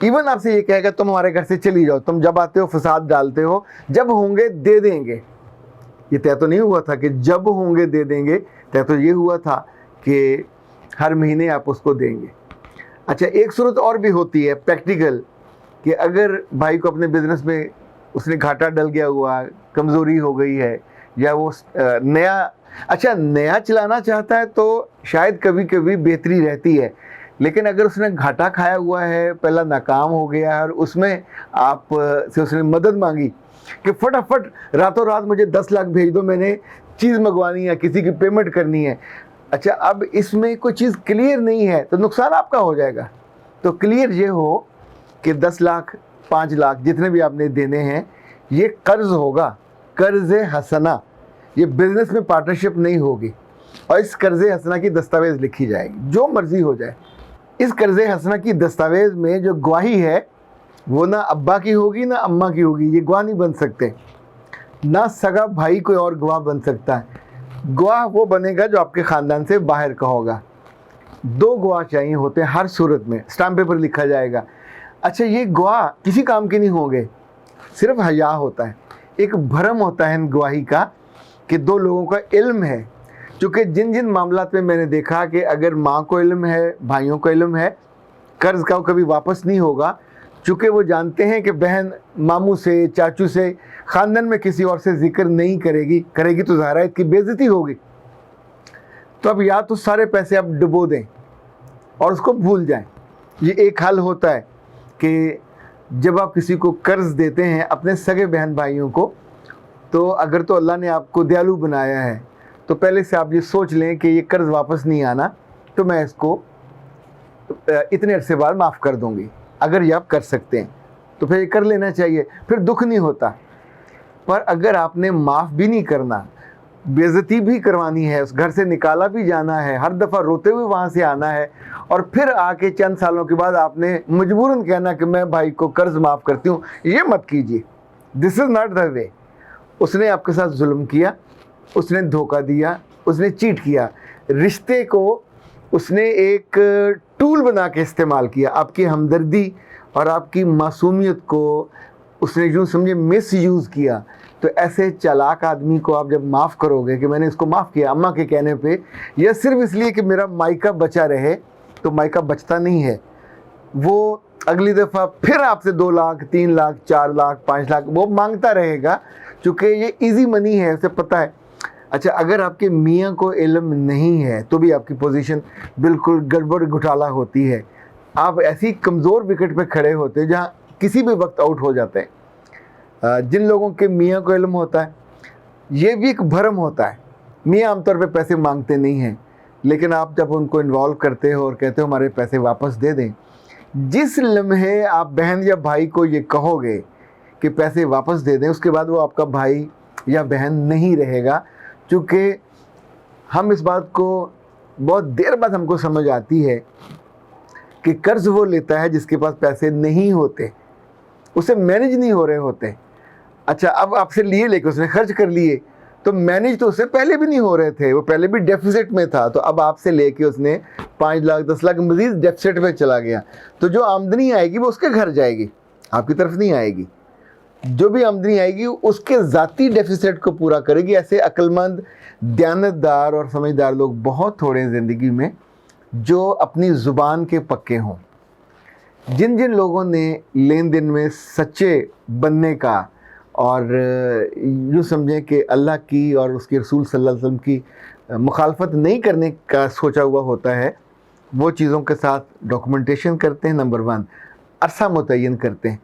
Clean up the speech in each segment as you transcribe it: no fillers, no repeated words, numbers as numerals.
Even آپ سے یہ کہے گا تم ہمارے گھر سے چلی جاؤ, تم جب آتے ہو فساد ڈالتے ہو, جب ہوں گے دے دیں گے. یہ طے تو نہیں ہوا تھا کہ جب ہوں گے دے دیں گے, طے تو یہ ہوا تھا کہ ہر مہینے آپ اس کو دیں گے. اچھا, ایک صورت اور بھی ہوتی ہے پریکٹیکل, کہ اگر بھائی کو اپنے بزنس میں اس نے گھاٹا ڈل گیا ہوا, کمزوری ہو گئی ہے, یا وہ نیا چلانا چاہتا ہے تو شاید کبھی کبھی بہتری رہتی ہے, لیکن اگر اس نے گھاٹا کھایا ہوا ہے, پہلا ناکام ہو گیا ہے, اور اس میں آپ سے اس نے مدد مانگی کہ فٹافٹ راتوں رات مجھے 10 لاکھ بھیج دو, میں نے چیز منگوانی ہے, کسی کی پیمنٹ کرنی ہے. اچھا, اب اس میں کوئی چیز کلیئر نہیں ہے تو نقصان آپ کا ہو جائے گا. تو کلیئر یہ ہو کہ 10 لاکھ 5 لاکھ جتنے بھی آپ نے دینے ہیں, یہ قرض ہوگا, قرض حسنہ, یہ بزنس میں پارٹنرشپ نہیں ہوگی, اور اس قرض حسنہ کی دستاویز لکھی جائے گی, جو مرضی ہو جائے. اس قرض حسنہ کی دستاویز میں جو گواہی ہے وہ نہ ابا کی ہوگی نہ اماں کی ہوگی, یہ گواہ نہیں بن سکتے. نہ سگا بھائی کوئی اور گواہ بن سکتا ہے. گواہ وہ بنے گا جو آپ کے خاندان سے باہر کا ہوگا. 2 گواہ چاہیے ہوتے ہیں ہر صورت میں, اسٹامپ پیپر لکھا جائے گا. اچھا, یہ گواہ کسی کام کے نہیں ہوں گے, صرف حیا ہوتا ہے, ایک بھرم ہوتا ہے ان گواہی کا کہ 2 لوگوں کا علم ہے. چونکہ جن معاملات میں میں نے دیکھا کہ اگر ماں کو علم ہے, بھائیوں کو علم ہے, قرض کا وہ کبھی واپس نہیں ہوگا, چونکہ وہ جانتے ہیں کہ بہن ماموں سے, چاچو سے, خاندان میں کسی اور سے ذکر نہیں کرے گی تو ظاہر ہے اس کی بے عزتی ہوگی. تو اب یا تو سارے پیسے آپ ڈبو دیں اور اس کو بھول جائیں. یہ ایک حل ہوتا ہے کہ جب آپ کسی کو قرض دیتے ہیں اپنے سگے بہن بھائیوں کو, تو اگر تو اللہ نے آپ کو دیالو بنایا ہے تو پہلے سے آپ یہ سوچ لیں کہ یہ قرض واپس نہیں آنا, تو میں اس کو اتنے عرصے بعد معاف کر دوں گی. اگر یہ آپ کر سکتے ہیں تو پھر یہ کر لینا چاہیے, پھر دکھ نہیں ہوتا. پر اگر آپ نے معاف بھی نہیں کرنا, بے عزتی بھی کروانی ہے, اس گھر سے نکالا بھی جانا ہے, ہر دفعہ روتے ہوئے وہاں سے آنا ہے, اور پھر آ کے چند سالوں کے بعد آپ نے مجبوراً کہنا کہ میں بھائی کو قرض معاف کرتی ہوں, یہ مت کیجیے. دس از ناٹ دا وے. اس نے آپ کے ساتھ ظلم کیا, اس نے دھوکہ دیا, اس نے چیٹ کیا, رشتے کو اس نے ایک ٹول بنا کے استعمال کیا. آپ کی ہمدردی اور آپ کی معصومیت کو اس نے یوں سمجھے مس یوز کیا. تو ایسے چالاک آدمی کو آپ جب معاف کرو گے کہ میں نے اس کو معاف کیا اماں کے کہنے پہ, یا صرف اس لیے کہ میرا مائکہ بچا رہے, تو مائکہ بچتا نہیں ہے. وہ اگلی دفعہ پھر آپ سے 2 لاکھ 3 لاکھ 4 لاکھ 5 لاکھ وہ مانگتا رہے گا, چونکہ یہ ایزی منی ہے, اسے پتہ ہے. اچھا, اگر آپ کے میاں کو علم نہیں ہے تو بھی آپ کی پوزیشن بالکل گڑبڑ گھوٹالا ہوتی ہے. آپ ایسی کمزور وکٹ پہ کھڑے ہوتے ہیں جہاں کسی بھی وقت آؤٹ ہو جاتے ہیں. جن لوگوں کے میاں کو علم ہوتا ہے, یہ بھی ایک بھرم ہوتا ہے. میاں عام طور پہ پیسے مانگتے نہیں ہیں, لیکن آپ جب ان کو انوالو کرتے ہو اور کہتے ہو ہمارے پیسے واپس دے دیں, جس لمحے آپ بہن یا بھائی کو یہ کہو گے کہ پیسے واپس دے دیں, اس کے بعد وہ آپ کا بھائی یا بہن نہیں رہے گا. چونکہ ہم اس بات کو بہت دیر بعد ہم کو سمجھ آتی ہے کہ قرض وہ لیتا ہے جس کے پاس پیسے نہیں ہوتے, اسے مینیج نہیں ہو رہے ہوتے. اچھا, اب آپ سے لیے لے کے اس نے خرچ کر لیے, تو مینیج تو اس سے پہلے بھی نہیں ہو رہے تھے, وہ پہلے بھی ڈیفیسٹ میں تھا, تو اب آپ سے لے کے اس نے 5 لاکھ 10 لاکھ مزید ڈیفیسٹ میں چلا گیا. تو جو آمدنی آئے گی وہ اس کے گھر جائے گی, آپ کی طرف نہیں آئے گی. جو بھی آمدنی آئے گی اس کے ذاتی ڈیفیسٹ کو پورا کرے گی. ایسے عقل مند, دیانتدار اور سمجھدار لوگ بہت تھوڑے ہیں زندگی میں جو اپنی زبان کے پکے ہوں. جن لوگوں نے لین دین میں سچے بننے کا اور یوں سمجھیں کہ اللہ کی اور اس کے رسول صلی اللہ علیہ وسلم کی مخالفت نہیں کرنے کا سوچا ہوا ہوتا ہے, وہ چیزوں کے ساتھ ڈاکومنٹیشن کرتے ہیں. نمبر 1, عرصہ متعین کرتے ہیں.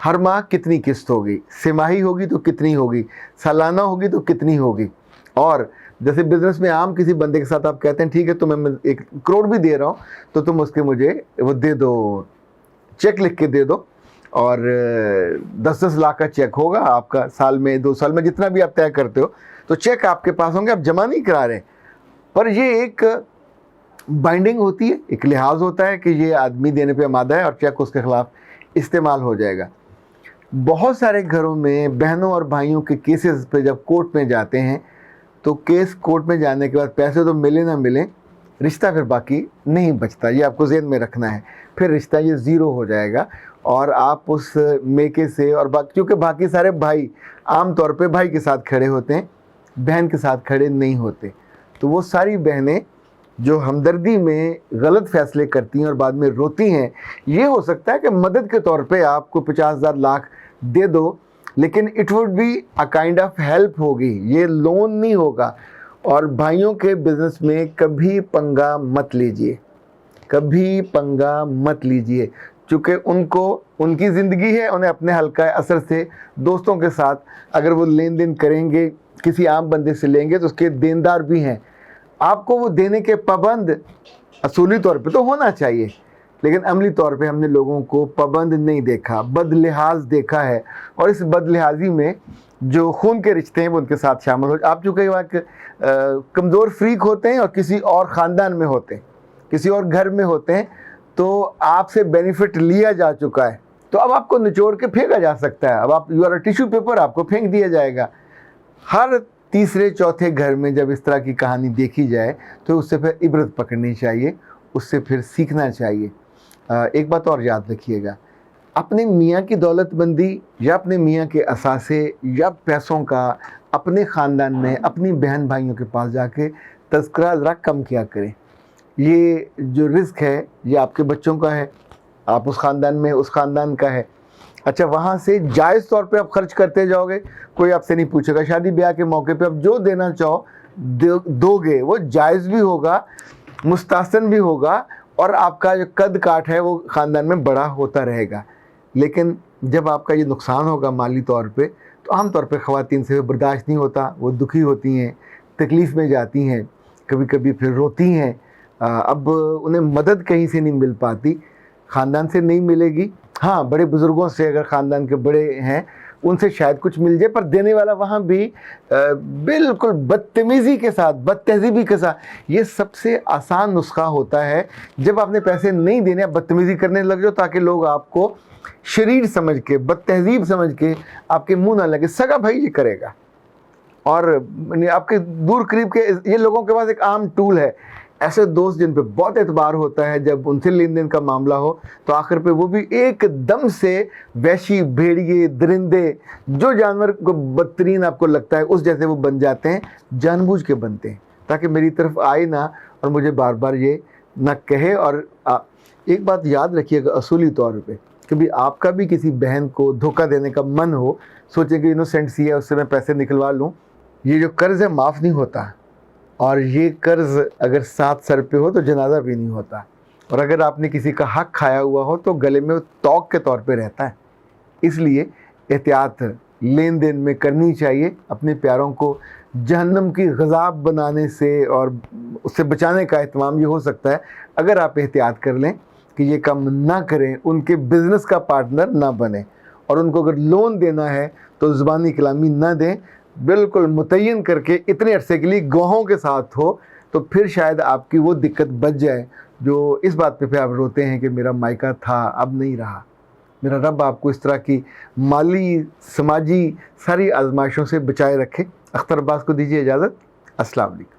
ہر ماہ کتنی قسط ہوگی, سماہی ہوگی تو کتنی ہوگی, سالانہ ہوگی تو کتنی ہوگی. اور جیسے بزنس میں عام کسی بندے کے ساتھ آپ کہتے ہیں ٹھیک ہے تمہیں میں 1 کروڑ بھی دے رہا ہوں تو تم اس کے مجھے وہ دے دو, چیک لکھ کے دے دو, اور 10 لاکھ کا چیک ہوگا آپ کا, سال میں 2 سال میں جتنا بھی آپ طے کرتے ہو تو چیک آپ کے پاس ہوں گے, آپ جمع نہیں کرا رہے. پر یہ ایک بائنڈنگ ہوتی ہے, ایک لحاظ ہوتا ہے کہ یہ آدمی دینے پہ آمادہ ہے اور چیک اس کے خلاف استعمال ہو جائے گا. بہت سارے گھروں میں بہنوں اور بھائیوں کے کیسز پہ جب کورٹ میں جاتے ہیں تو کیس کورٹ میں جانے کے بعد پیسے تو ملے نہ ملیں, رشتہ پھر باقی نہیں بچتا، یہ آپ کو ذہن میں رکھنا ہے. پھر رشتہ یہ زیرو ہو جائے گا اور آپ اس میکے سے اور کیونکہ باقی سارے بھائی عام طور پہ بھائی کے ساتھ کھڑے ہوتے ہیں، بہن کے ساتھ کھڑے نہیں ہوتے. تو وہ ساری بہنیں جو ہمدردی میں غلط فیصلے کرتی ہیں اور بعد میں روتی ہیں، یہ ہو سکتا ہے کہ مدد کے طور پہ آپ کو 50,000 لاکھ دے دو، لیکن it would be a kind of help ہوگی، یہ لون نہیں ہوگا. اور بھائیوں کے بزنس میں کبھی پنگا مت لیجئے، کبھی پنگا مت لیجئے، چونکہ ان کی زندگی ہے، انہیں اپنے حلقہ اثر سے دوستوں کے ساتھ اگر وہ لین دین کریں گے، کسی عام بندے سے لیں گے تو اس کے دیندار بھی ہیں. آپ کو وہ دینے کے پابند اصولی طور پہ تو ہونا چاہیے، لیکن عملی طور پہ ہم نے لوگوں کو پابند نہیں دیکھا، بد لحاظ دیکھا ہے. اور اس بد لحاظی میں جو خون کے رشتے ہیں وہ ان کے ساتھ شامل ہو. آپ چونکہ کمزور فریق ہوتے ہیں اور کسی اور خاندان میں ہوتے ہیں، کسی اور گھر میں ہوتے ہیں، تو آپ سے بینیفٹ لیا جا چکا ہے، تو اب آپ کو نچوڑ کے پھینکا جا سکتا ہے. اب آپ یو آر ٹیشو پیپر، آپ کو پھینک دیا جائے گا. ہر تیسرے چوتھے گھر میں جب اس طرح کی کہانی دیکھی جائے تو اس سے پھر عبرت پکڑنی چاہیے، اس سے پھر سیکھنا چاہیے. ایک بات اور یاد رکھیے گا، اپنے میاں کی دولت مندی یا اپنے میاں کے اثاثے یا پیسوں کا اپنے خاندان میں اپنی بہن بھائیوں کے پاس جا کے تذکرہ ذرا کم کیا کریں. یہ جو رزق ہے یہ آپ کے بچوں کا ہے، آپ اس خاندان میں اس خاندان کا ہے. اچھا، وہاں سے جائز طور پہ آپ خرچ کرتے جاؤ گے، کوئی آپ سے نہیں پوچھے گا. شادی بیاہ کے موقع پہ آپ جو دینا چاہو دو گے، وہ جائز بھی ہوگا، مستحسن بھی ہوگا، اور آپ کا جو قد کاٹ ہے وہ خاندان میں بڑا ہوتا رہے گا. لیکن جب آپ کا یہ نقصان ہوگا مالی طور پہ، تو عام طور پہ خواتین سے برداشت نہیں ہوتا، وہ دکھی ہوتی ہیں، تکلیف میں جاتی ہیں، کبھی کبھی پھر روتی ہیں. اب انہیں مدد کہیں سے نہیں مل پاتی، خاندان سے نہیں ملے گی. ہاں، بڑے بزرگوں سے اگر خاندان کے بڑے ہیں ان سے شاید کچھ مل جائے، پر دینے والا وہاں بھی بالکل بدتمیزی کے ساتھ، بد تہذیبی کے ساتھ. یہ سب سے آسان نسخہ ہوتا ہے، جب آپ نے پیسے نہیں دینے آپ بدتمیزی کرنے لگ جاؤ، تاکہ لوگ آپ کو شریر سمجھ کے، بد تہذیب سمجھ کے آپ کے منہ نہ لگے. سگا بھائی یہ کرے گا، اور آپ کے دور قریب کے یہ لوگوں کے پاس ایک عام ٹول ہے، ایسے دوست جن پہ بہت اعتبار ہوتا ہے، جب ان سے لین دین کا معاملہ ہو تو آخر پہ وہ بھی ایک دم سے وحشی، بھیڑیے، درندے، جو جانور کو بدترین آپ کو لگتا ہے اس جیسے وہ بن جاتے ہیں، جان بوجھ کے بنتے ہیں تاکہ میری طرف آئے نہ اور مجھے بار بار یہ نہ کہے. اور ایک بات یاد رکھیے گا اصولی طور پہ، کبھی آپ کا بھی کسی بہن کو دھوکہ دینے کا من ہو، سوچیں کہ انوسینٹ سی ہے اس سے میں پیسے نکلوا لوں، یہ جو قرض ہے معاف نہیں ہوتا، اور یہ قرض اگر 7 سر پہ ہو تو جنازہ بھی نہیں ہوتا. اور اگر آپ نے کسی کا حق کھایا ہوا ہو تو گلے میں توق کے طور پہ رہتا ہے. اس لیے احتیاط لین دین میں کرنی چاہیے. اپنے پیاروں کو جہنم کی غذاب بنانے سے اور اس سے بچانے کا اہتمام یہ ہو سکتا ہے اگر آپ احتیاط کر لیں کہ یہ کام نہ کریں، ان کے بزنس کا پارٹنر نہ بنیں. اور ان کو اگر لون دینا ہے تو زبانی کلامی نہ دیں، بالکل متعین کر کے اتنے عرصے کے لیے گواہوں کے ساتھ ہو، تو پھر شاید آپ کی وہ دقت بچ جائے جو اس بات پہ آپ روتے ہیں کہ میرا مائکہ تھا اب نہیں رہا. میرا رب آپ کو اس طرح کی مالی، سماجی ساری آزمائشوں سے بچائے رکھے. اختر عباس کو دیجیے اجازت. السلام علیکم.